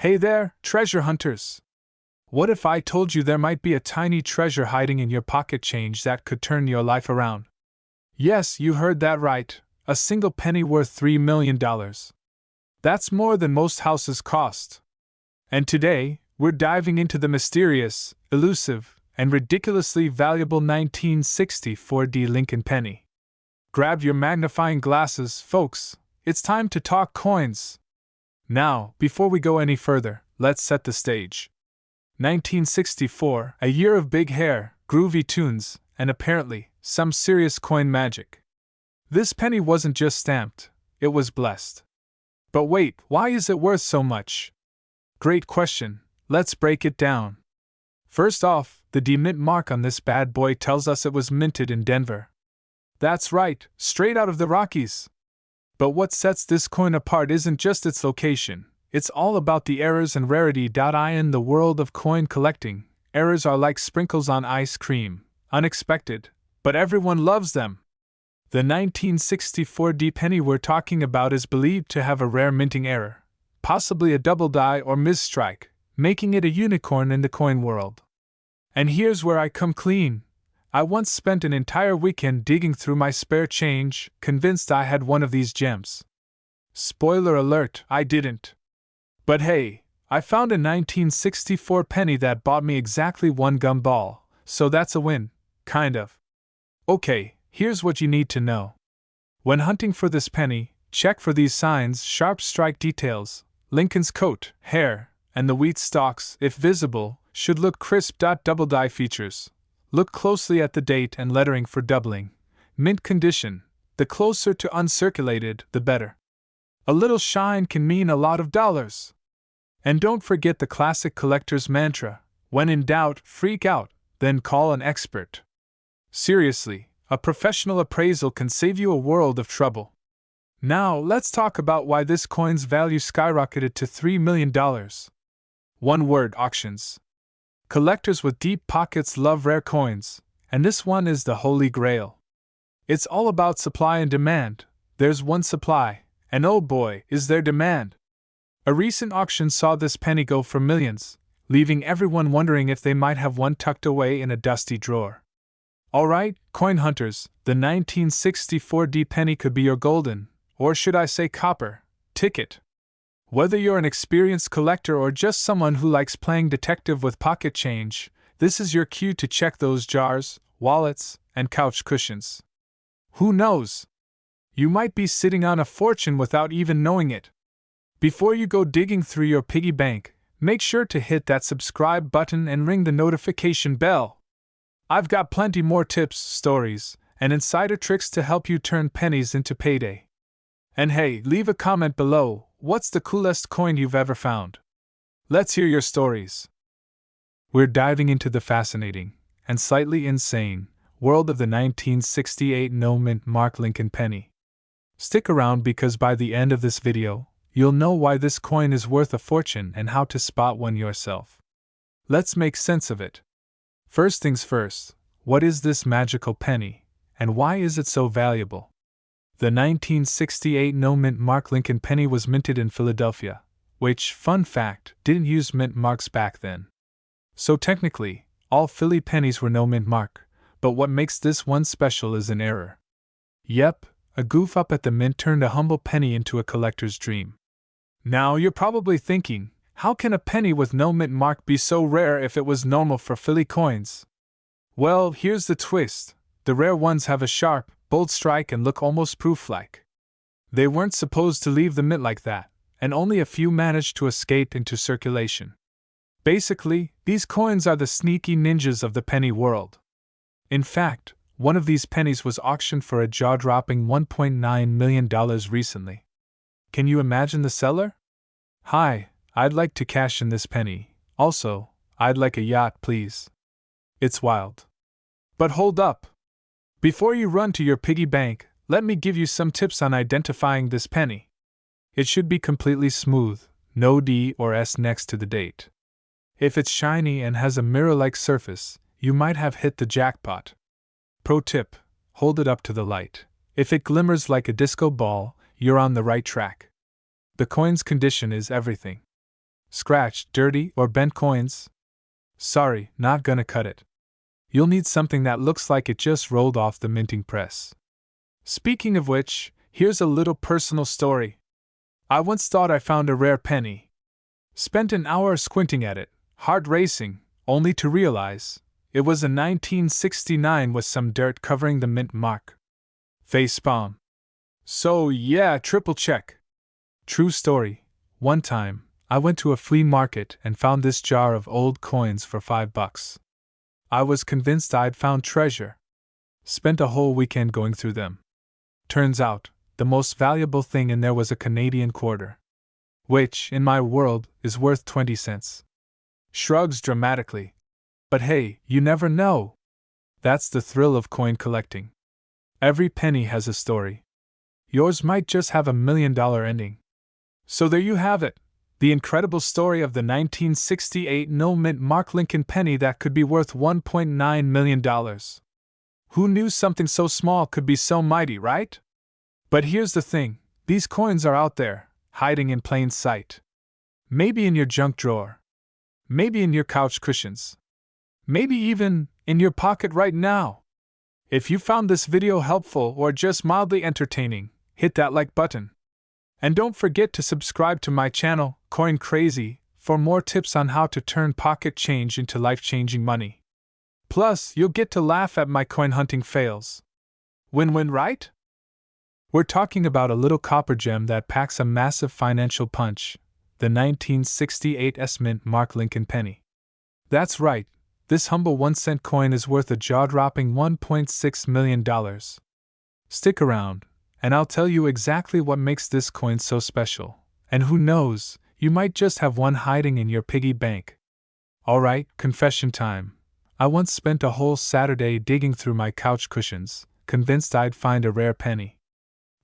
Hey there, treasure hunters! What if I told you there might be a tiny treasure hiding in your pocket change that could turn your life around? Yes, you heard that right, a single penny worth $3 million. That's more than most houses cost. And today, we're diving into the mysterious, elusive, and ridiculously valuable 1964 Lincoln penny. Grab your magnifying glasses, folks, it's time to talk coins. Now, before we go any further, let's set the stage. 1964, a year of big hair, groovy tunes, and apparently, some serious coin magic. This penny wasn't just stamped, it was blessed. But wait, why is it worth so much? Great question, let's break it down. First off, the demint mark on this bad boy tells us it was minted in Denver. That's right, straight out of the Rockies. But what sets this coin apart isn't just its location, it's all about the errors and rarity. In the world of coin collecting, errors are like sprinkles on ice cream, unexpected, but everyone loves them. The 1964 penny we're talking about is believed to have a rare minting error, possibly a double die or misstrike, making it a unicorn in the coin world. And here's where I come clean. I once spent an entire weekend digging through my spare change, convinced I had one of these gems. Spoiler alert, I didn't. But hey, I found a 1964 penny that bought me exactly one gumball, so that's a win, kind of. Okay, here's what you need to know. When hunting for this penny, check for these signs: sharp strike details, Lincoln's coat, hair, and the wheat stalks, if visible, should look crisp. Double die features. Look closely at the date and lettering for doubling. Mint condition. The closer to uncirculated, the better. A little shine can mean a lot of dollars. And don't forget the classic collector's mantra: when in doubt, freak out, then call an expert. Seriously, a professional appraisal can save you a world of trouble. Now, let's talk about why this coin's value skyrocketed to $3 million. One word: auctions. Collectors with deep pockets love rare coins, and this one is the holy grail. It's all about supply and demand. There's one supply, and oh boy, is there demand. A recent auction saw this penny go for millions, leaving everyone wondering if they might have one tucked away in a dusty drawer. Alright, coin hunters, the 1964 penny could be your golden, or should I say copper, ticket. Whether you're an experienced collector or just someone who likes playing detective with pocket change, this is your cue to check those jars, wallets, and couch cushions. Who knows? You might be sitting on a fortune without even knowing it. Before you go digging through your piggy bank, make sure to hit that subscribe button and ring the notification bell. I've got plenty more tips, stories, and insider tricks to help you turn pennies into payday. And hey, leave a comment below. What's the coolest coin you've ever found? Let's hear your stories. We're diving into the fascinating, and slightly insane, world of the 1968 no-mint mark Lincoln penny. Stick around because by the end of this video, you'll know why this coin is worth a fortune and how to spot one yourself. Let's make sense of it. First things first, what is this magical penny, and why is it so valuable? The 1968 no-mint mark Lincoln penny was minted in Philadelphia, which, fun fact, didn't use mint marks back then. So technically, all Philly pennies were no-mint mark, but what makes this one special is an error. Yep, a goof up at the mint turned a humble penny into a collector's dream. Now you're probably thinking, how can a penny with no mint mark be so rare if it was normal for Philly coins? Well, here's the twist. The rare ones have a sharp, bold strike and look almost proof-like. They weren't supposed to leave the mint like that, and only a few managed to escape into circulation. Basically, these coins are the sneaky ninjas of the penny world. In fact, one of these pennies was auctioned for a jaw-dropping $1.9 million recently. Can you imagine the seller? Hi, I'd like to cash in this penny. Also, I'd like a yacht, please. It's wild. But hold up. Before you run to your piggy bank, let me give you some tips on identifying this penny. It should be completely smooth, no D or S next to the date. If it's shiny and has a mirror-like surface, you might have hit the jackpot. Pro tip: hold it up to the light. If it glimmers like a disco ball, you're on the right track. The coin's condition is everything. Scratched, dirty, or bent coins? Sorry, not gonna cut it. You'll need something that looks like it just rolled off the minting press. Speaking of which, here's a little personal story. I once thought I found a rare penny. Spent an hour squinting at it, heart racing, only to realize it was a 1969 with some dirt covering the mint mark. Facepalm. So yeah, triple check. True story. One time, I went to a flea market and found this jar of old coins for $5. I was convinced I'd found treasure. Spent a whole weekend going through them. Turns out, the most valuable thing in there was a Canadian quarter, which, in my world, is worth 20 cents. Shrugs dramatically. But hey, you never know. That's the thrill of coin collecting. Every penny has a story. Yours might just have $1 million ending. So there you have it, the incredible story of the 1968 no-mint Mark Lincoln penny that could be worth $1.9 million. Who knew something so small could be so mighty, right? But here's the thing, these coins are out there, hiding in plain sight. Maybe in your junk drawer. Maybe in your couch cushions. Maybe even in your pocket right now. If you found this video helpful or just mildly entertaining, hit that like button. And don't forget to subscribe to my channel, Coin Crazy, for more tips on how to turn pocket change into life-changing money. Plus, you'll get to laugh at my coin hunting fails. Win-win, right? We're talking about a little copper gem that packs a massive financial punch, the 1968 S-Mint Mark Lincoln penny. That's right, this humble 1-cent coin is worth a jaw-dropping $1.6 million. Stick around, and I'll tell you exactly what makes this coin so special, and who knows, you might just have one hiding in your piggy bank. Alright, confession time. I once spent a whole Saturday digging through my couch cushions, convinced I'd find a rare penny.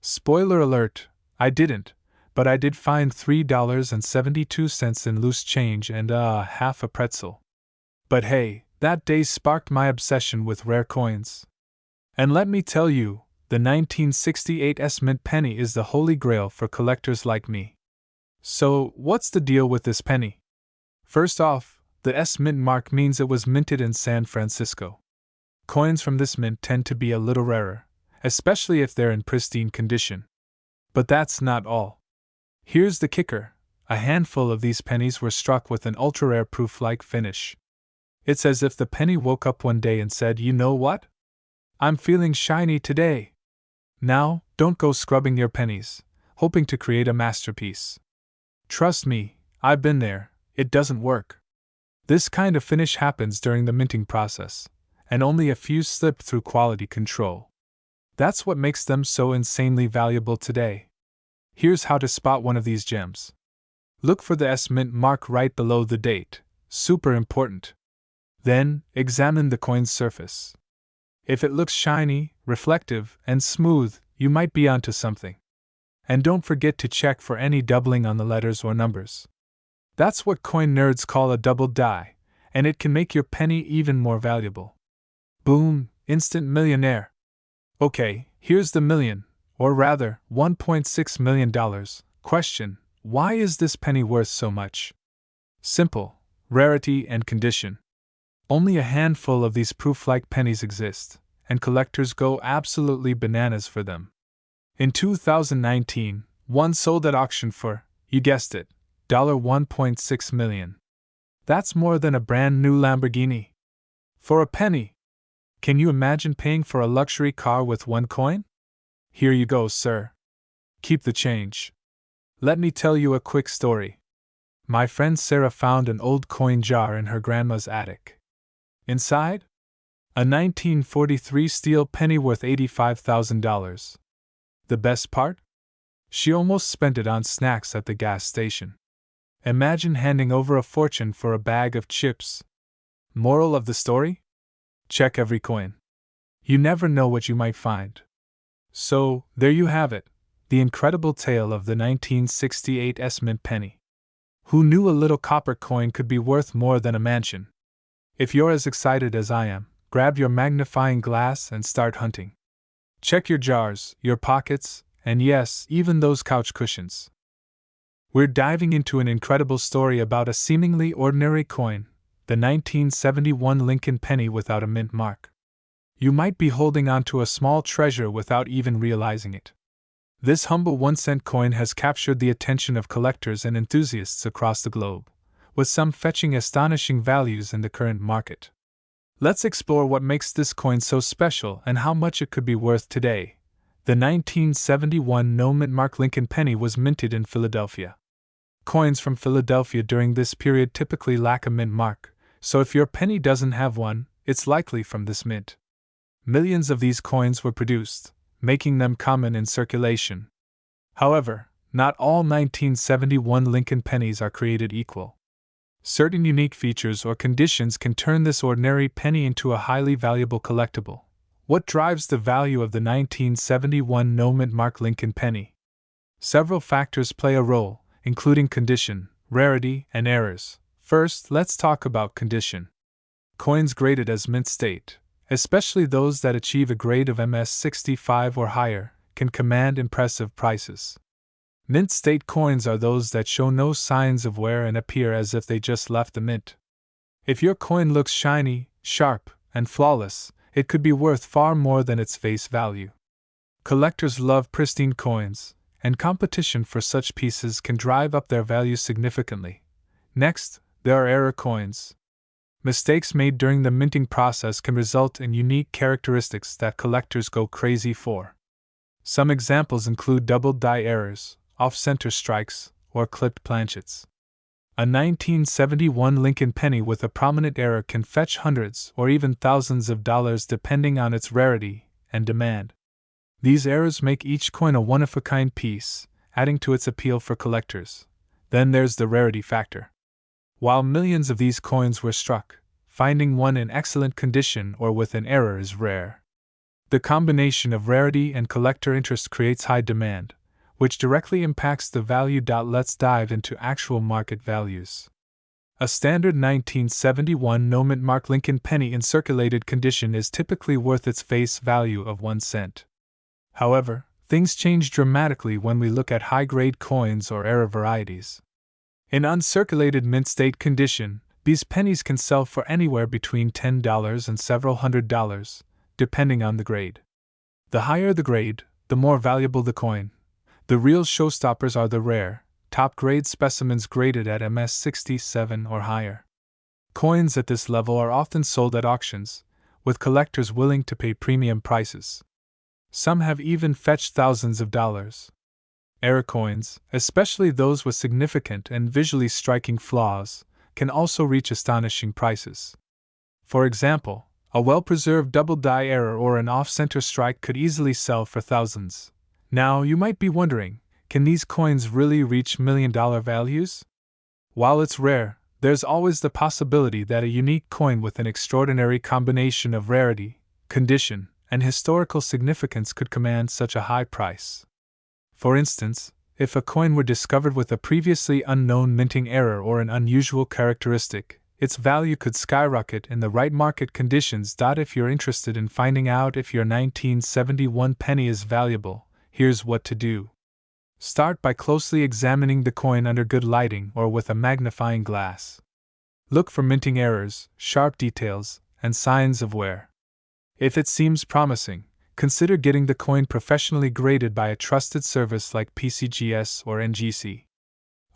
Spoiler alert, I didn't, but I did find $3.72 in loose change and half a pretzel. But hey, that day sparked my obsession with rare coins. And let me tell you, the 1968 S-Mint penny is the holy grail for collectors like me. So, what's the deal with this penny? First off, the S-Mint mark means it was minted in San Francisco. Coins from this mint tend to be a little rarer, especially if they're in pristine condition. But that's not all. Here's the kicker, a handful of these pennies were struck with an ultra-rare proof-like finish. It's as if the penny woke up one day and said, you know what? I'm feeling shiny today. Now, don't go scrubbing your pennies, hoping to create a masterpiece. Trust me, I've been there, it doesn't work. This kind of finish happens during the minting process, and only a few slip through quality control. That's what makes them so insanely valuable today. Here's how to spot one of these gems. Look for the S-Mint mark right below the date, super important. Then, examine the coin's surface. If it looks shiny, reflective, and smooth, you might be onto something. And don't forget to check for any doubling on the letters or numbers. That's what coin nerds call a double die, and it can make your penny even more valuable. Boom, instant millionaire. Okay, here's the million, or rather, $1.6 million. Question: why is this penny worth so much? Simple, rarity and condition. Only a handful of these proof-like pennies exist, and collectors go absolutely bananas for them. In 2019, one sold at auction for, you guessed it, $1.6 million. That's more than a brand new Lamborghini. For a penny. Can you imagine paying for a luxury car with one coin? Here you go, sir. Keep the change. Let me tell you a quick story. My friend Sarah found an old coin jar in her grandma's attic. Inside? A 1943 steel penny worth $85,000. The best part? She almost spent it on snacks at the gas station. Imagine handing over a fortune for a bag of chips. Moral of the story? Check every coin. You never know what you might find. So, there you have it, the incredible tale of the 1968 S-Mint penny. Who knew a little copper coin could be worth more than a mansion? If you're as excited as I am, grab your magnifying glass and start hunting. Check your jars, your pockets, and yes, even those couch cushions. We're diving into an incredible story about a seemingly ordinary coin, the 1971 Lincoln penny without a mint mark. You might be holding onto a small treasure without even realizing it. This humble 1-cent coin has captured the attention of collectors and enthusiasts across the globe, with some fetching astonishing values in the current market. Let's explore what makes this coin so special and how much it could be worth today. The 1971 no-mint mark Lincoln penny was minted in Philadelphia. Coins from Philadelphia during this period typically lack a mint mark, so if your penny doesn't have one, it's likely from this mint. Millions of these coins were produced, making them common in circulation. However, not all 1971 Lincoln pennies are created equal. Certain unique features or conditions can turn this ordinary penny into a highly valuable collectible. What drives the value of the 1971 no-mint mark Lincoln penny? Several factors play a role, including condition, rarity, and errors. First, let's talk about condition. Coins graded as mint state, especially those that achieve a grade of MS65 or higher, can command impressive prices. Mint state coins are those that show no signs of wear and appear as if they just left the mint. If your coin looks shiny, sharp, and flawless, it could be worth far more than its face value. Collectors love pristine coins, and competition for such pieces can drive up their value significantly. Next, there are error coins. Mistakes made during the minting process can result in unique characteristics that collectors go crazy for. Some examples include double die errors, off-center strikes, or clipped planchets. A 1971 Lincoln penny with a prominent error can fetch hundreds or even thousands of dollars depending on its rarity and demand. These errors make each coin a one-of-a-kind piece, adding to its appeal for collectors. Then there's the rarity factor. While millions of these coins were struck, finding one in excellent condition or with an error is rare. The combination of rarity and collector interest creates high demand, which directly impacts the value. Let's dive into actual market values. A standard 1971 no-mint mark Lincoln penny in circulated condition is typically worth its face value of 1 cent. However, things change dramatically when we look at high-grade coins or error varieties. In uncirculated mint state condition, these pennies can sell for anywhere between $10 and several $100s, depending on the grade. The higher the grade, the more valuable the coin. The real showstoppers are the rare, top-grade specimens graded at MS67 or higher. Coins at this level are often sold at auctions, with collectors willing to pay premium prices. Some have even fetched thousands of dollars. Error coins, especially those with significant and visually striking flaws, can also reach astonishing prices. For example, a well-preserved double die error or an off-center strike could easily sell for thousands. Now, you might be wondering, can these coins really reach million-dollar values? While it's rare, there's always the possibility that a unique coin with an extraordinary combination of rarity, condition, and historical significance could command such a high price. For instance, if a coin were discovered with a previously unknown minting error or an unusual characteristic, its value could skyrocket in the right market conditions. If you're interested in finding out if your 1971 penny is valuable, here's what to do. Start by closely examining the coin under good lighting or with a magnifying glass. Look for minting errors, sharp details, and signs of wear. If it seems promising, consider getting the coin professionally graded by a trusted service like PCGS or NGC.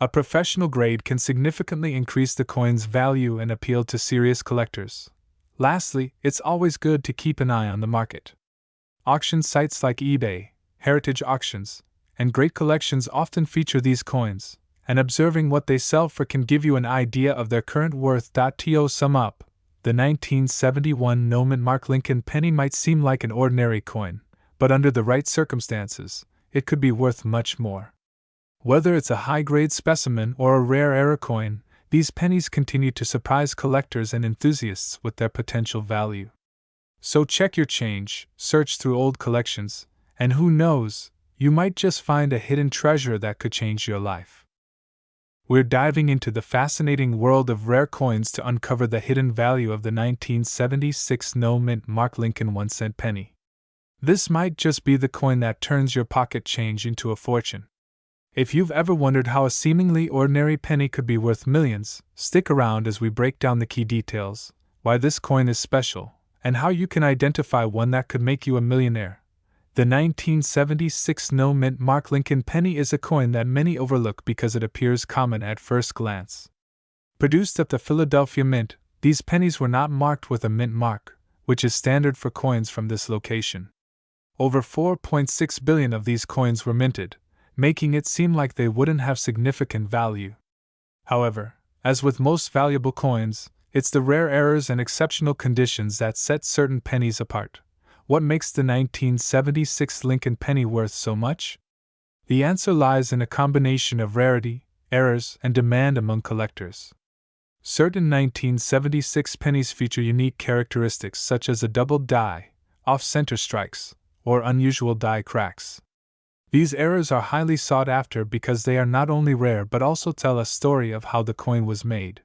A professional grade can significantly increase the coin's value and appeal to serious collectors. Lastly, it's always good to keep an eye on the market. Auction sites like eBay, heritage auctions, and great collections often feature these coins, and observing what they sell for can give you an idea of their current worth. To sum up, the 1971 no-mint mark Lincoln penny might seem like an ordinary coin, but under the right circumstances, it could be worth much more. Whether it's a high-grade specimen or a rare error coin, these pennies continue to surprise collectors and enthusiasts with their potential value. So check your change, search through old collections, and who knows, you might just find a hidden treasure that could change your life. We're diving into the fascinating world of rare coins to uncover the hidden value of the 1976 no-mint mark Lincoln 1-cent penny. This might just be the coin that turns your pocket change into a fortune. If you've ever wondered how a seemingly ordinary penny could be worth millions, stick around as we break down the key details, why this coin is special, and how you can identify one that could make you a millionaire. The 1976 no-mint mark Lincoln penny is a coin that many overlook because it appears common at first glance. Produced at the Philadelphia Mint, these pennies were not marked with a mint mark, which is standard for coins from this location. Over 4.6 billion of these coins were minted, making it seem like they wouldn't have significant value. However, as with most valuable coins, it's the rare errors and exceptional conditions that set certain pennies apart. What makes the 1976 Lincoln penny worth so much? The answer lies in a combination of rarity, errors, and demand among collectors. Certain 1976 pennies feature unique characteristics such as a doubled die, off-center strikes, or unusual die cracks. These errors are highly sought after because they are not only rare but also tell a story of how the coin was made.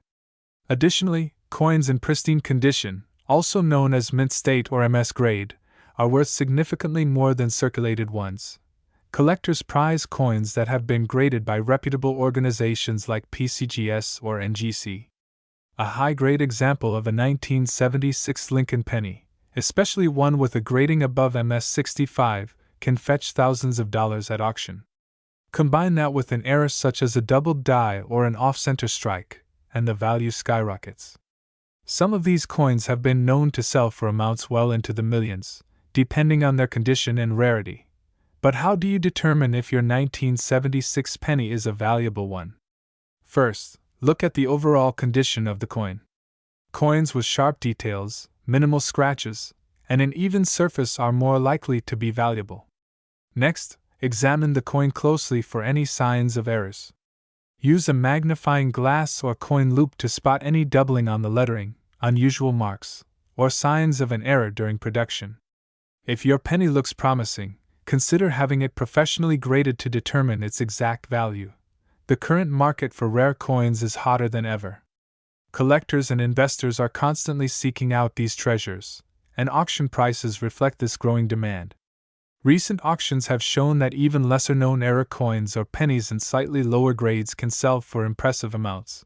Additionally, coins in pristine condition, also known as mint state or MS grade, are worth significantly more than circulated ones. Collectors prize coins that have been graded by reputable organizations like PCGS or NGC. A high-grade example of a 1976 Lincoln penny, especially one with a grading above MS65, can fetch thousands of dollars at auction. Combine that with an error such as a doubled die or an off-center strike, and the value skyrockets. Some of these coins have been known to sell for amounts well into the millions, depending on their condition and rarity. But how do you determine if your 1976 penny is a valuable one? First, look at the overall condition of the coin. Coins with sharp details, minimal scratches, and an even surface are more likely to be valuable. Next, examine the coin closely for any signs of errors. Use a magnifying glass or coin loop to spot any doubling on the lettering, unusual marks, or signs of an error during production. If your penny looks promising, consider having it professionally graded to determine its exact value. The current market for rare coins is hotter than ever. Collectors and investors are constantly seeking out these treasures, and auction prices reflect this growing demand. Recent auctions have shown that even lesser-known error coins or pennies in slightly lower grades can sell for impressive amounts.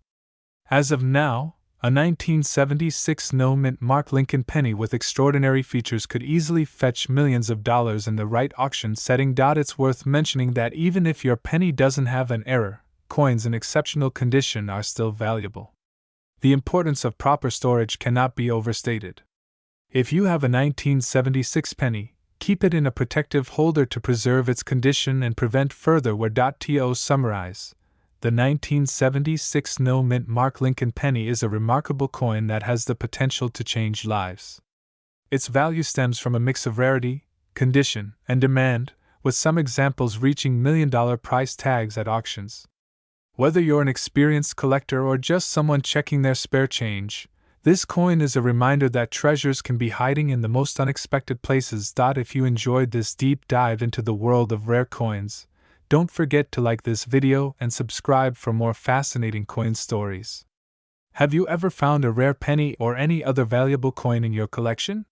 As of now, a 1976 no-mint mark Lincoln penny with extraordinary features could easily fetch millions of dollars in the right auction setting. It's worth mentioning that even if your penny doesn't have an error, coins in exceptional condition are still valuable. The importance of proper storage cannot be overstated. If you have a 1976 penny, keep it in a protective holder to preserve its condition and prevent further wear. To summarize, the 1976 no-mint mark Lincoln penny is a remarkable coin that has the potential to change lives. Its value stems from a mix of rarity, condition, and demand, with some examples reaching million-dollar price tags at auctions. Whether you're an experienced collector or just someone checking their spare change, this coin is a reminder that treasures can be hiding in the most unexpected places. If you enjoyed this deep dive into the world of rare coins, don't forget to like this video and subscribe for more fascinating coin stories. Have you ever found a rare penny or any other valuable coin in your collection?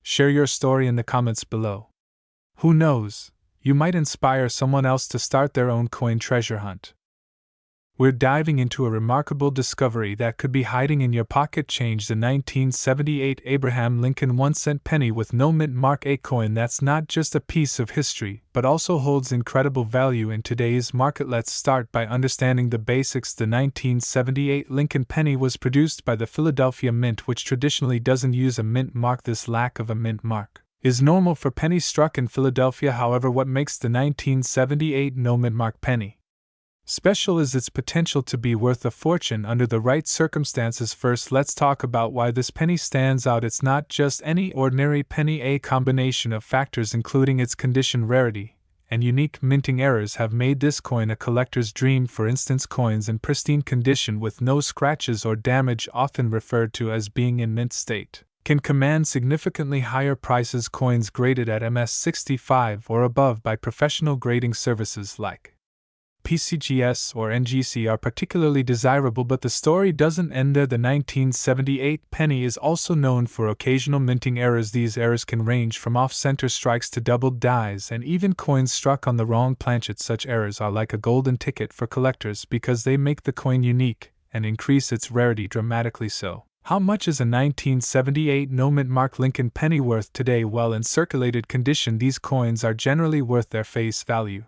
Share your story in the comments below. Who knows, you might inspire someone else to start their own coin treasure hunt. We're diving into a remarkable discovery that could be hiding in your pocket change: the 1978 Abraham Lincoln 1-cent penny with no mint mark, a coin that's not just a piece of history but also holds incredible value in today's market. Let's start by understanding the basics. The 1978 Lincoln penny was produced by the Philadelphia Mint, which traditionally doesn't use a mint mark. This lack of a mint mark is normal for pennies struck in Philadelphia. However, what makes the 1978 no mint mark penny special is its potential to be worth a fortune under the right circumstances. First, let's talk about why this penny stands out. It's not just any ordinary penny. A combination of factors, including its condition, rarity, and unique minting errors, have made this coin a collector's dream. For instance, coins in pristine condition with no scratches or damage, often referred to as being in mint state, can command significantly higher prices. Coins graded at MS65 or above by professional grading services like PCGS or NGC are particularly desirable, but the story doesn't end there. The 1978 penny is also known for occasional minting errors. These errors can range from off-center strikes to doubled dies and even coins struck on the wrong planchet. Such errors are like a golden ticket for collectors because they make the coin unique and increase its rarity dramatically. So, how much is a 1978 no-mint mark Lincoln penny worth today? Well, in circulated condition, these coins are generally worth their face value.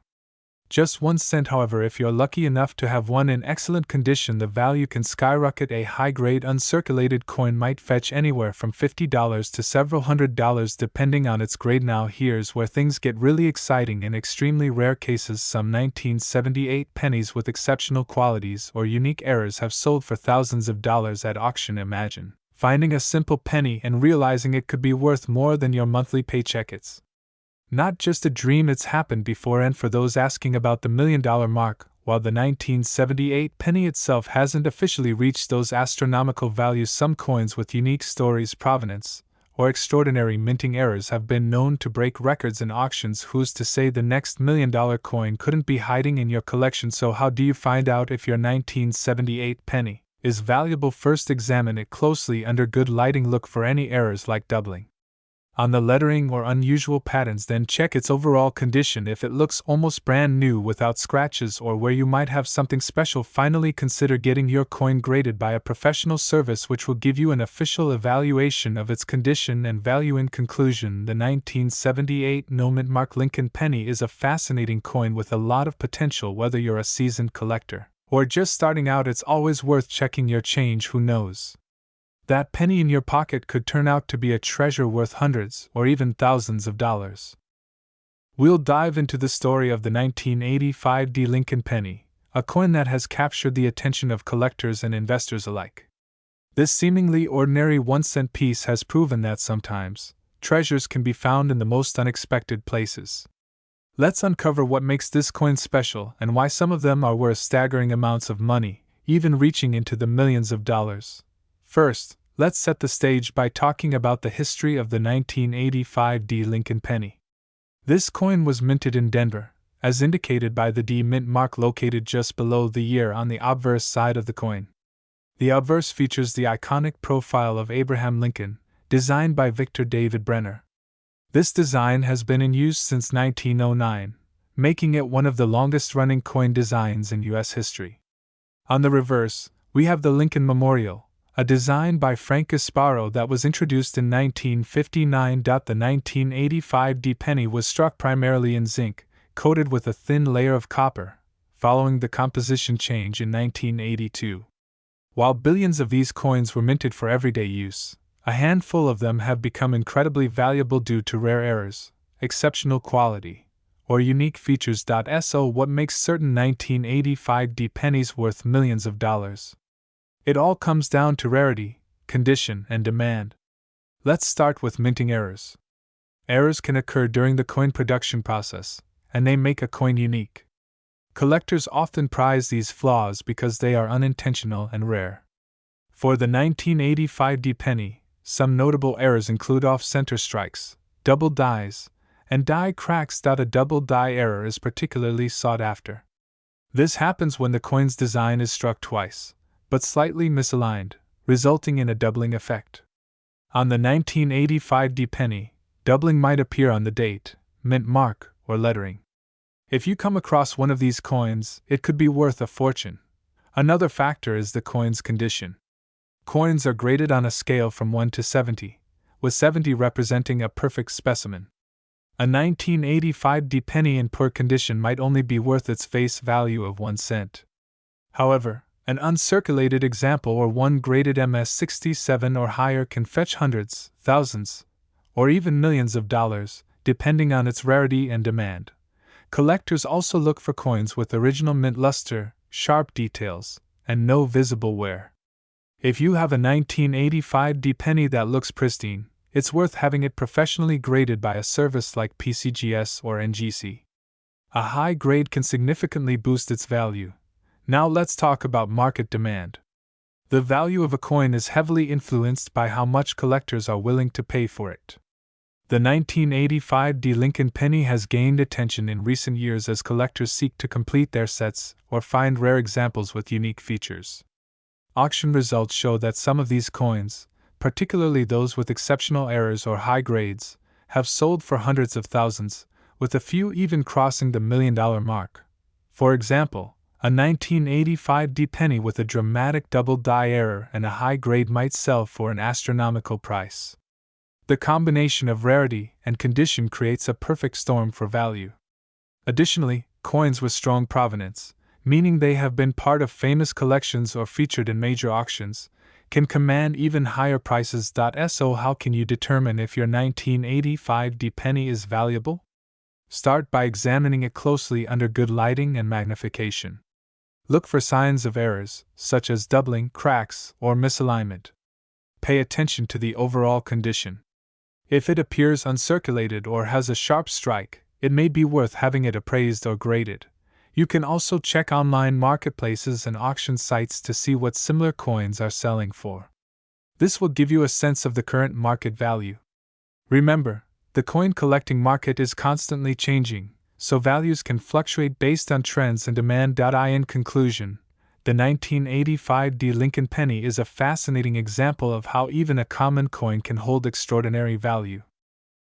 Just 1 cent. However, if you're lucky enough to have one in excellent condition, the value can skyrocket. A high-grade uncirculated coin might fetch anywhere from $50 to several $100 depending on its grade. Now here's where things get really exciting. In extremely rare cases, some 1978 pennies with exceptional qualities or unique errors have sold for thousands of dollars at auction. Imagine finding a simple penny and realizing it could be worth more than your monthly paycheck. It's not just a dream, it's happened before. And for those asking about the $1 million mark, while the 1978 penny itself hasn't officially reached those astronomical values, some coins with unique stories, provenance, or extraordinary minting errors have been known to break records in auctions. Who's to say the next $1 million coin couldn't be hiding in your collection? So how do you find out if your 1978 penny is valuable? First, examine it closely under good lighting. Look for any errors like doubling on the lettering or unusual patterns. Then check its overall condition. If it looks almost brand new without scratches or where you might have something special, finally consider getting your coin graded by a professional service which will give you an official evaluation of its condition and value. In conclusion, the 1978 no-mint mark Lincoln penny is a fascinating coin with a lot of potential. Whether you're a seasoned collector or just starting out, it's always worth checking your change. Who knows? That penny in your pocket could turn out to be a treasure worth hundreds or even thousands of dollars. We'll dive into the story of the 1985 Lincoln penny, a coin that has captured the attention of collectors and investors alike. This seemingly ordinary 1-cent piece has proven that sometimes treasures can be found in the most unexpected places. Let's uncover what makes this coin special and why some of them are worth staggering amounts of money, even reaching into the millions of dollars. First, let's set the stage by talking about the history of the 1985 Lincoln penny. This coin was minted in Denver, as indicated by the D mint mark located just below the year on the obverse side of the coin. The obverse features the iconic profile of Abraham Lincoln, designed by Victor David Brenner. This design has been in use since 1909, making it one of the longest-running coin designs in U.S. history. On the reverse, we have the Lincoln Memorial, a design by Frank Gasparo that was introduced in 1959. The 1985 penny was struck primarily in zinc, coated with a thin layer of copper, following the composition change in 1982. While billions of these coins were minted for everyday use, a handful of them have become incredibly valuable due to rare errors, exceptional quality, or unique features. So what makes certain 1985 pennies worth millions of dollars? It all comes down to rarity, condition, and demand. Let's start with minting errors. Errors can occur during the coin production process, and they make a coin unique. Collectors often prize these flaws because they are unintentional and rare. For the 1985 penny, some notable errors include off-center strikes, double dies, and die cracks. A double die error is particularly sought after. This happens when the coin's design is struck twice, but slightly misaligned, resulting in a doubling effect. On the 1985 penny, doubling might appear on the date, mint mark, or lettering. If you come across one of these coins, it could be worth a fortune. Another factor is the coin's condition. Coins are graded on a scale from 1 to 70, with 70 representing a perfect specimen. A 1985 penny in poor condition might only be worth its face value of 1 cent. However, an uncirculated example or one graded MS-67 or higher can fetch hundreds, thousands, or even millions of dollars, depending on its rarity and demand. Collectors also look for coins with original mint luster, sharp details, and no visible wear. If you have a 1985 penny that looks pristine, it's worth having it professionally graded by a service like PCGS or NGC. A high grade can significantly boost its value. Now let's talk about market demand. The value of a coin is heavily influenced by how much collectors are willing to pay for it. The 1985 D Lincoln penny has gained attention in recent years as collectors seek to complete their sets or find rare examples with unique features. Auction results show that some of these coins, particularly those with exceptional errors or high grades, have sold for hundreds of thousands, with a few even crossing the $1 million mark. For example, a 1985 D penny with a dramatic double die error and a high grade might sell for an astronomical price. The combination of rarity and condition creates a perfect storm for value. Additionally, coins with strong provenance, meaning they have been part of famous collections or featured in major auctions, can command even higher prices. So, how can you determine if your 1985 D penny is valuable? Start by examining it closely under good lighting and magnification. Look for signs of errors, such as doubling, cracks, or misalignment. Pay attention to the overall condition. If it appears uncirculated or has a sharp strike, it may be worth having it appraised or graded. You can also check online marketplaces and auction sites to see what similar coins are selling for. This will give you a sense of the current market value. Remember, the coin collecting market is constantly changing, so values can fluctuate based on trends and demand. In conclusion, the 1985 D Lincoln penny is a fascinating example of how even a common coin can hold extraordinary value.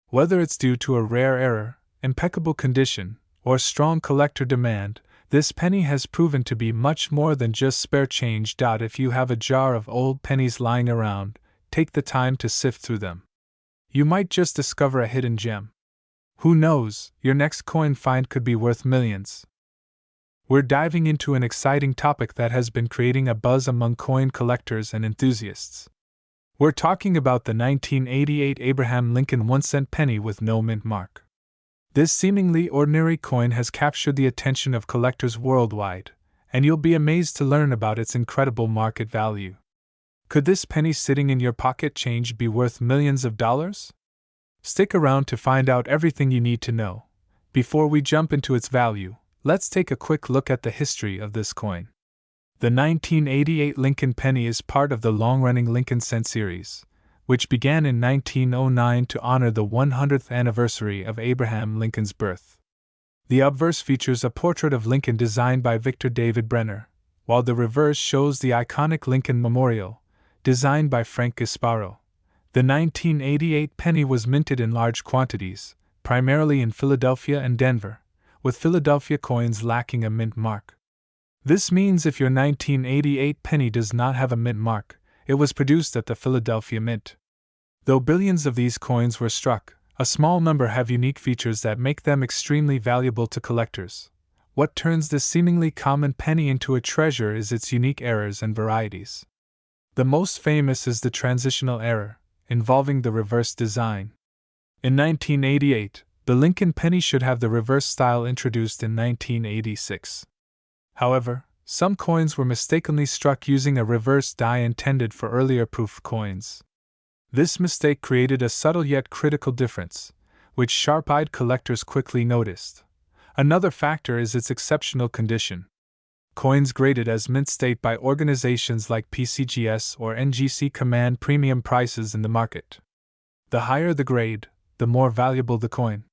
Whether it's due to a rare error, impeccable condition, or strong collector demand, this penny has proven to be much more than just spare change. If you have a jar of old pennies lying around, take the time to sift through them. You might just discover a hidden gem. Who knows, your next coin find could be worth millions. We're diving into an exciting topic that has been creating a buzz among coin collectors and enthusiasts. We're talking about the 1988 Abraham Lincoln 1-cent penny with no mint mark. This seemingly ordinary coin has captured the attention of collectors worldwide, and you'll be amazed to learn about its incredible market value. Could this penny sitting in your pocket change be worth millions of dollars? Stick around to find out everything you need to know. Before we jump into its value, let's take a quick look at the history of this coin. The 1988 Lincoln penny is part of the long-running Lincoln cent series, which began in 1909 to honor the 100th anniversary of Abraham Lincoln's birth. The obverse features a portrait of Lincoln designed by Victor David Brenner, while the reverse shows the iconic Lincoln Memorial, designed by Frank Gasparo. The 1988 penny was minted in large quantities, primarily in Philadelphia and Denver, with Philadelphia coins lacking a mint mark. This means if your 1988 penny does not have a mint mark, it was produced at the Philadelphia Mint. Though billions of these coins were struck, a small number have unique features that make them extremely valuable to collectors. What turns this seemingly common penny into a treasure is its unique errors and varieties. The most famous is the transitional error, involving the reverse design. In 1988, the Lincoln penny should have the reverse style introduced in 1986. However, some coins were mistakenly struck using a reverse die intended for earlier proof coins. This mistake created a subtle yet critical difference, which sharp-eyed collectors quickly noticed. Another factor is its exceptional condition. Coins graded as mint state by organizations like PCGS or NGC command premium prices in the market. The higher the grade, the more valuable the coin.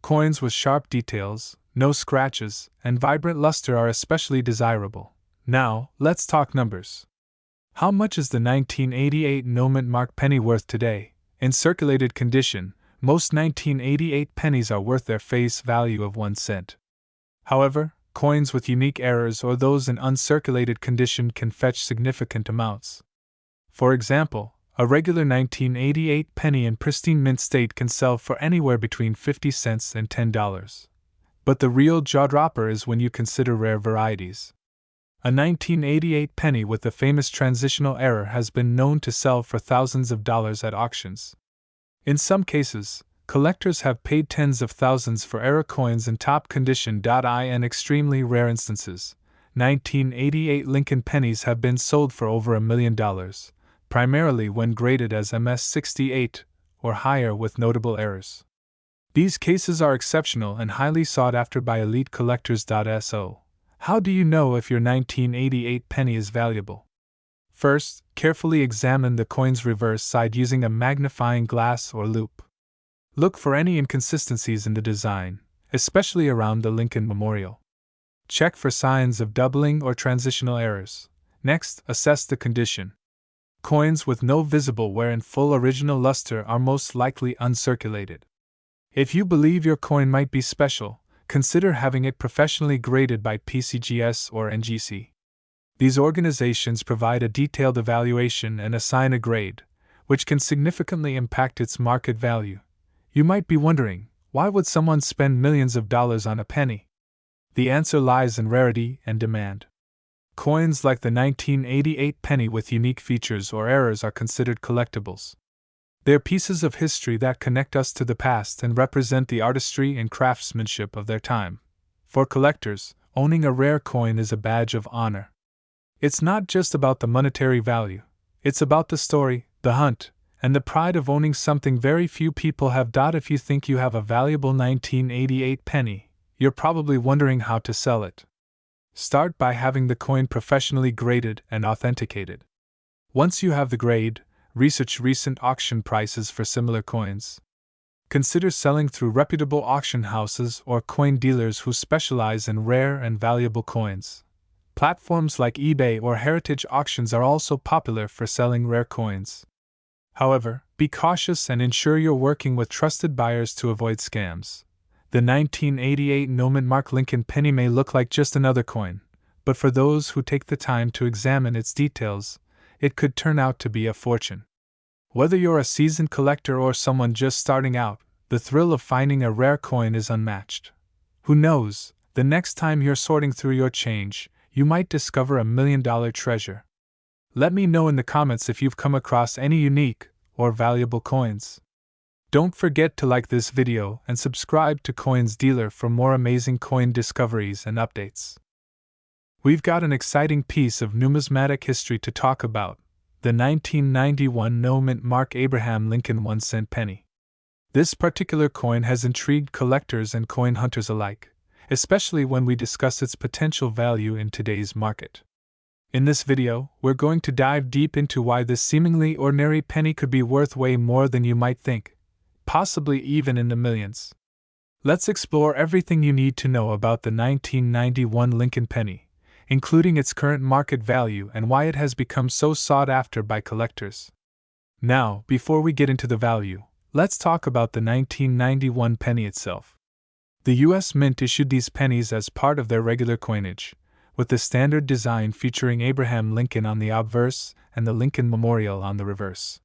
Coins with sharp details, no scratches, and vibrant luster are especially desirable. Now, let's talk numbers. How much is the 1988 no mint mark penny worth today? In circulated condition, most 1988 pennies are worth their face value of 1 cent. However, coins with unique errors or those in uncirculated condition can fetch significant amounts. For example, a regular 1988 penny in pristine mint state can sell for anywhere between 50 cents and $10. But the real jaw-dropper is when you consider rare varieties. A 1988 penny with the famous transitional error has been known to sell for thousands of dollars at auctions. In some cases, collectors have paid tens of thousands for error coins in top condition. In extremely rare instances, 1988 Lincoln pennies have been sold for over $1 million, primarily when graded as MS-68 or higher with notable errors. These cases are exceptional and highly sought after by elite collectors. So, how do you know if your 1988 penny is valuable? First, carefully examine the coin's reverse side using a magnifying glass or loupe. Look for any inconsistencies in the design, especially around the Lincoln Memorial. Check for signs of doubling or transitional errors. Next, assess the condition. Coins with no visible wear and full original luster are most likely uncirculated. If you believe your coin might be special, consider having it professionally graded by PCGS or NGC. These organizations provide a detailed evaluation and assign a grade, which can significantly impact its market value. You might be wondering, why would someone spend millions of dollars on a penny? The answer lies in rarity and demand. Coins like the 1988 penny with unique features or errors are considered collectibles. They're pieces of history that connect us to the past and represent the artistry and craftsmanship of their time. For collectors, owning a rare coin is a badge of honor. It's not just about the monetary value, it's about the story, the hunt, and the pride of owning something very few people have. If you think you have a valuable 1988 penny, you're probably wondering how to sell it. Start by having the coin professionally graded and authenticated. Once you have the grade, research recent auction prices for similar coins. Consider selling through reputable auction houses or coin dealers who specialize in rare and valuable coins. Platforms like eBay or heritage auctions are also popular for selling rare coins. However, be cautious and ensure you're working with trusted buyers to avoid scams. The 1988 no-mint mark Lincoln penny may look like just another coin, but for those who take the time to examine its details, it could turn out to be a fortune. Whether you're a seasoned collector or someone just starting out, the thrill of finding a rare coin is unmatched. Who knows, the next time you're sorting through your change, you might discover $1 million treasure. Let me know in the comments if you've come across any unique or valuable coins. Don't forget to like this video and subscribe to Coins Dealer for more amazing coin discoveries and updates. We've got an exciting piece of numismatic history to talk about, the 1991 no-mint mark Abraham Lincoln 1-cent penny. This particular coin has intrigued collectors and coin hunters alike, especially when we discuss its potential value in today's market. In this video, we're going to dive deep into why this seemingly ordinary penny could be worth way more than you might think, possibly even in the millions. Let's explore everything you need to know about the 1991 Lincoln penny, including its current market value and why it has become so sought after by collectors. Now, before we get into the value, let's talk about the 1991 penny itself. The U.S. Mint issued these pennies as part of their regular coinage, with the standard design featuring Abraham Lincoln on the obverse and the Lincoln Memorial on the reverse.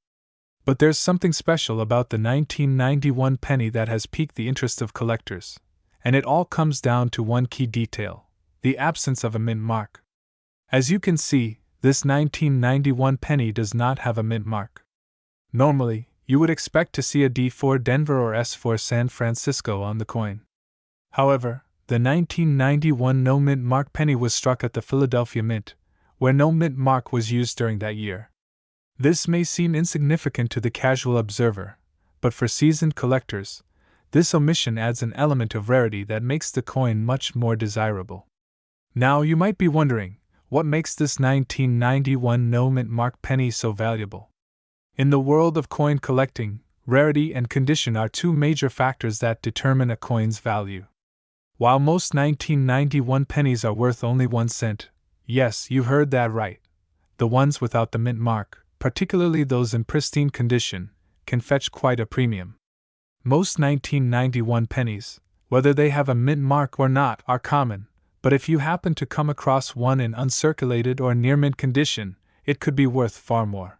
But there's something special about the 1991 penny that has piqued the interest of collectors, and it all comes down to one key detail: the absence of a mint mark. As you can see, this 1991 penny does not have a mint mark. Normally, you would expect to see a D for Denver or S for San Francisco on the coin. However, the 1991 no mint mark penny was struck at the Philadelphia Mint, where no mint mark was used during that year. This may seem insignificant to the casual observer, but for seasoned collectors, this omission adds an element of rarity that makes the coin much more desirable. Now you might be wondering, what makes this 1991 no mint mark penny so valuable? In the world of coin collecting, rarity and condition are two major factors that determine a coin's value. While most 1991 pennies are worth only 1 cent, yes, you heard that right, the ones without the mint mark, particularly those in pristine condition, can fetch quite a premium. Most 1991 pennies, whether they have a mint mark or not, are common, but if you happen to come across one in uncirculated or near mint condition, it could be worth far more.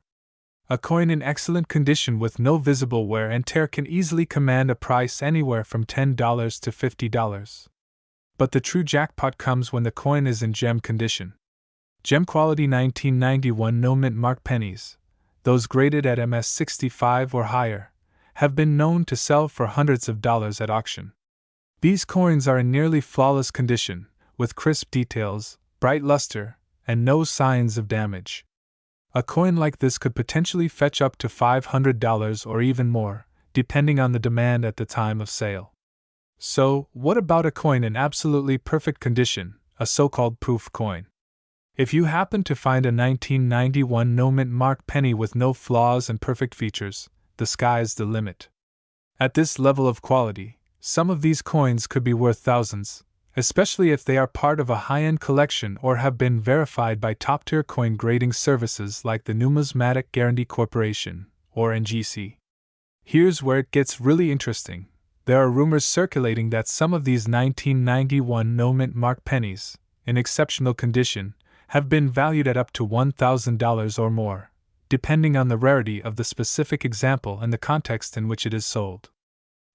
A coin in excellent condition with no visible wear and tear can easily command a price anywhere from $10 to $50. But the true jackpot comes when the coin is in gem condition. Gem quality 1991 no mint mark pennies, those graded at MS 65 or higher, have been known to sell for hundreds of dollars at auction. These coins are in nearly flawless condition, with crisp details, bright luster, and no signs of damage. A coin like this could potentially fetch up to $500 or even more, depending on the demand at the time of sale. So, what about a coin in absolutely perfect condition, a so-called proof coin? If you happen to find a 1991 no mint mark penny with no flaws and perfect features, the sky's the limit. At this level of quality, some of these coins could be worth thousands, especially if they are part of a high-end collection or have been verified by top-tier coin grading services like the Numismatic Guarantee Corporation, or NGC. Here's where it gets really interesting. There are rumors circulating that some of these 1991 no-mint mark pennies, in exceptional condition, have been valued at up to $1,000 or more, depending on the rarity of the specific example and the context in which it is sold.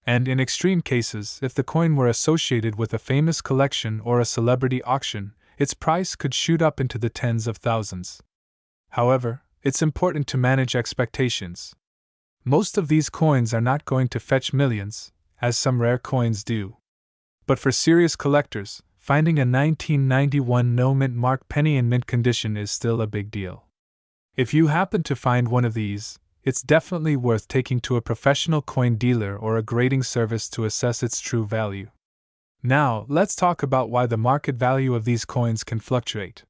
And in extreme cases, if the coin were associated with a famous collection or a celebrity auction, its price could shoot up into the tens of thousands. However, it's important to manage expectations. Most of these coins are not going to fetch millions, as some rare coins do. But for serious collectors, finding a 1991 no-mint mark penny in mint condition is still a big deal. If you happen to find one of these, it's definitely worth taking to a professional coin dealer or a grading service to assess its true value. Now, let's talk about why the market value of these coins can fluctuate.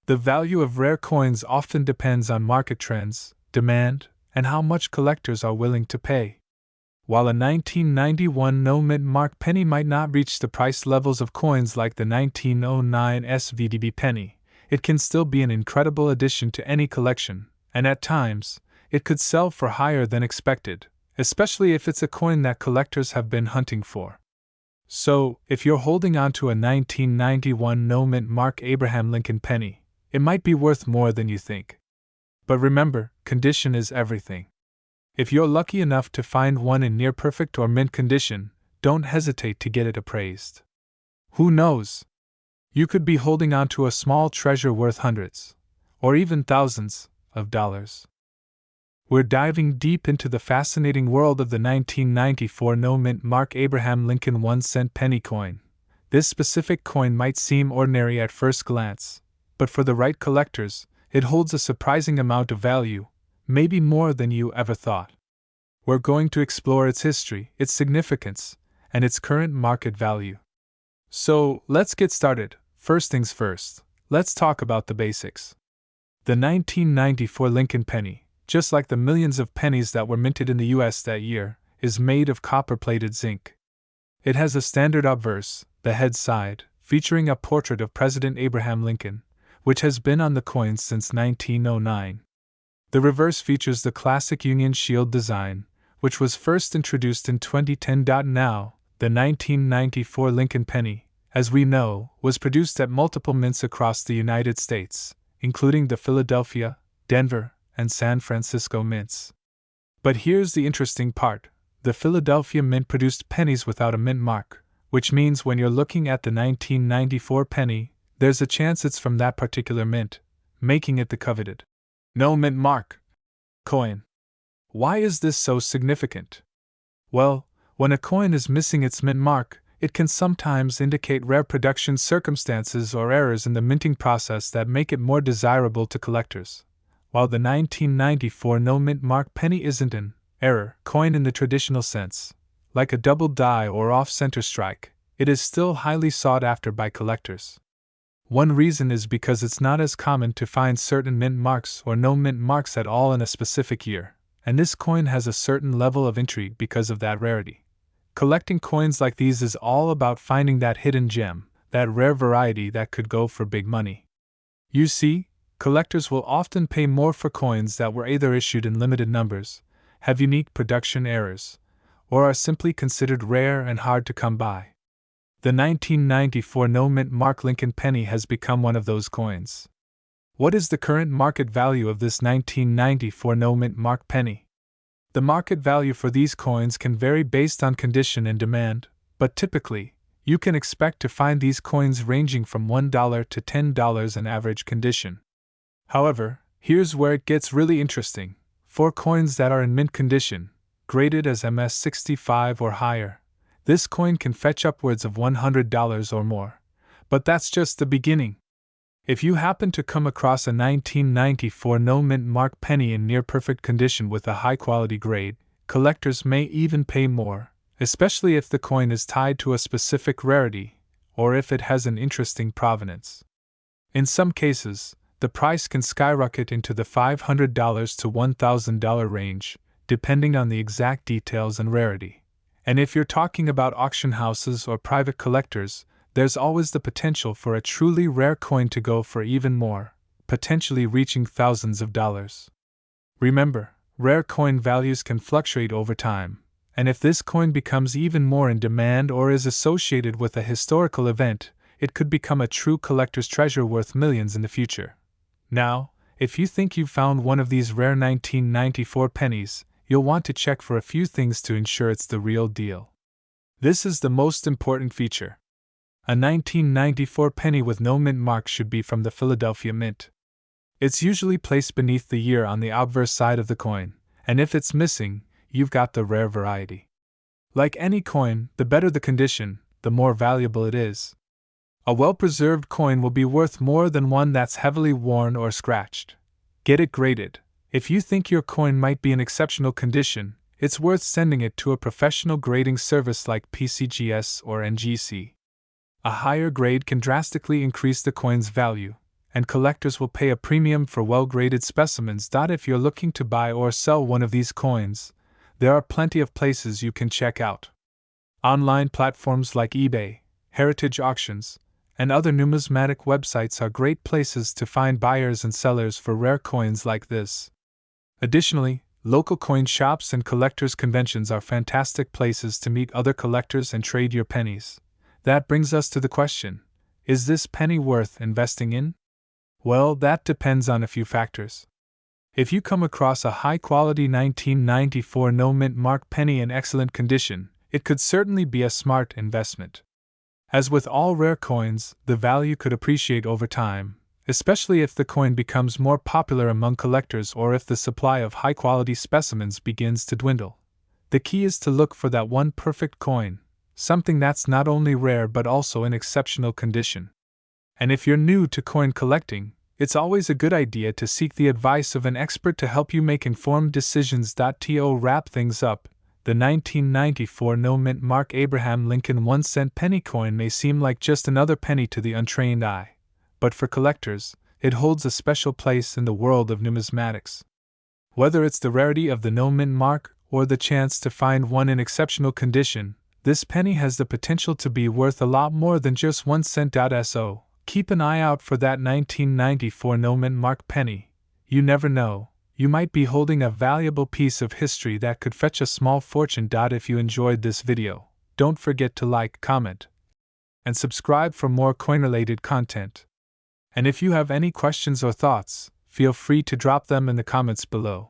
The value of rare coins often depends on market trends, demand, and how much collectors are willing to pay. While a 1991 no-mint mark penny might not reach the price levels of coins like the 1909 SVDB penny, it can still be an incredible addition to any collection, and at times, it could sell for higher than expected, especially if it's a coin that collectors have been hunting for. So, if you're holding on to a 1991 no-mint mark Abraham Lincoln penny, it might be worth more than you think. But remember, condition is everything. If you're lucky enough to find one in near perfect or mint condition, don't hesitate to get it appraised. Who knows? You could be holding on to a small treasure worth hundreds, or even thousands, of dollars. We're diving deep into the fascinating world of the 1994 no-mint mark Abraham Lincoln 1-cent penny coin. This specific coin might seem ordinary at first glance, but for the right collectors, it holds a surprising amount of value, maybe more than you ever thought. We're going to explore its history, its significance, and its current market value. So, let's get started. First things first, let's talk about the basics. The 1994 Lincoln penny, just like the millions of pennies that were minted in the US that year, is made of copper-plated zinc. It has a standard obverse, the head side, featuring a portrait of President Abraham Lincoln, which has been on the coins since 1909. The reverse features the classic Union Shield design, which was first introduced in 2010. Now, the 1994 Lincoln penny, as we know, was produced at multiple mints across the United States, including the Philadelphia, Denver, and San Francisco mints. But here's the interesting part. The Philadelphia mint produced pennies without a mint mark, which means when you're looking at the 1994 penny, there's a chance it's from that particular mint, making it the coveted no mint mark coin. Why is this so significant? Well, when a coin is missing its mint mark, it can sometimes indicate rare production circumstances or errors in the minting process that make it more desirable to collectors. While the 1994 no mint mark penny isn't an error coin in the traditional sense, like a double die or off-center strike, it is still highly sought after by collectors. One reason is because it's not as common to find certain mint marks or no mint marks at all in a specific year, and this coin has a certain level of intrigue because of that rarity. Collecting coins like these is all about finding that hidden gem, that rare variety that could go for big money. You see, collectors will often pay more for coins that were either issued in limited numbers, have unique production errors, or are simply considered rare and hard to come by. The 1994 no-mint mark Lincoln penny has become one of those coins. What is the current market value of this 1994 no-mint mark penny? The market value for these coins can vary based on condition and demand, but typically, you can expect to find these coins ranging from $1 to $10 in average condition. However, here's where it gets really interesting. For coins that are in mint condition, graded as MS65 or higher, this coin can fetch upwards of $100 or more. But that's just the beginning. If you happen to come across a 1994 no-mint mark penny in near-perfect condition with a high-quality grade, collectors may even pay more, especially if the coin is tied to a specific rarity, or if it has an interesting provenance. In some cases, the price can skyrocket into the $500 to $1,000 range, depending on the exact details and rarity. And if you're talking about auction houses or private collectors, there's always the potential for a truly rare coin to go for even more, potentially reaching thousands of dollars. Remember, rare coin values can fluctuate over time, and if this coin becomes even more in demand or is associated with a historical event, it could become a true collector's treasure worth millions in the future. Now, if you think you've found one of these rare 1994 pennies, you'll want to check for a few things to ensure it's the real deal. This is the most important feature. A 1994 penny with no mint mark should be from the Philadelphia Mint. It's usually placed beneath the year on the obverse side of the coin, and if it's missing, you've got the rare variety. Like any coin, the better the condition, the more valuable it is. A well-preserved coin will be worth more than one that's heavily worn or scratched. Get it graded. If you think your coin might be in exceptional condition, it's worth sending it to a professional grading service like PCGS or NGC. A higher grade can drastically increase the coin's value, and collectors will pay a premium for well-graded specimens. If you're looking to buy or sell one of these coins, there are plenty of places you can check out. Online platforms like eBay, heritage auctions, and other numismatic websites are great places to find buyers and sellers for rare coins like this. Additionally, local coin shops and collectors' conventions are fantastic places to meet other collectors and trade your pennies. That brings us to the question, is this penny worth investing in? Well, that depends on a few factors. If you come across a high-quality 1994 no-mint mark penny in excellent condition, it could certainly be a smart investment. As with all rare coins, the value could appreciate over time, especially if the coin becomes more popular among collectors or if the supply of high-quality specimens begins to dwindle. The key is to look for that one perfect coin, something that's not only rare but also in exceptional condition. And if you're new to coin collecting, it's always a good idea to seek the advice of an expert to help you make informed decisions. To wrap things up, the 1994 no-mint mark Abraham Lincoln 1-cent penny coin may seem like just another penny to the untrained eye, but for collectors, it holds a special place in the world of numismatics. Whether it's the rarity of the no-mint mark or the chance to find one in exceptional condition, this penny has the potential to be worth a lot more than just 1 cent. So, keep an eye out for that 1994 no-mint mark penny. You never know, you might be holding a valuable piece of history that could fetch a small fortune. If you enjoyed this video, don't forget to like, comment, and subscribe for more coin-related content. And if you have any questions or thoughts, feel free to drop them in the comments below.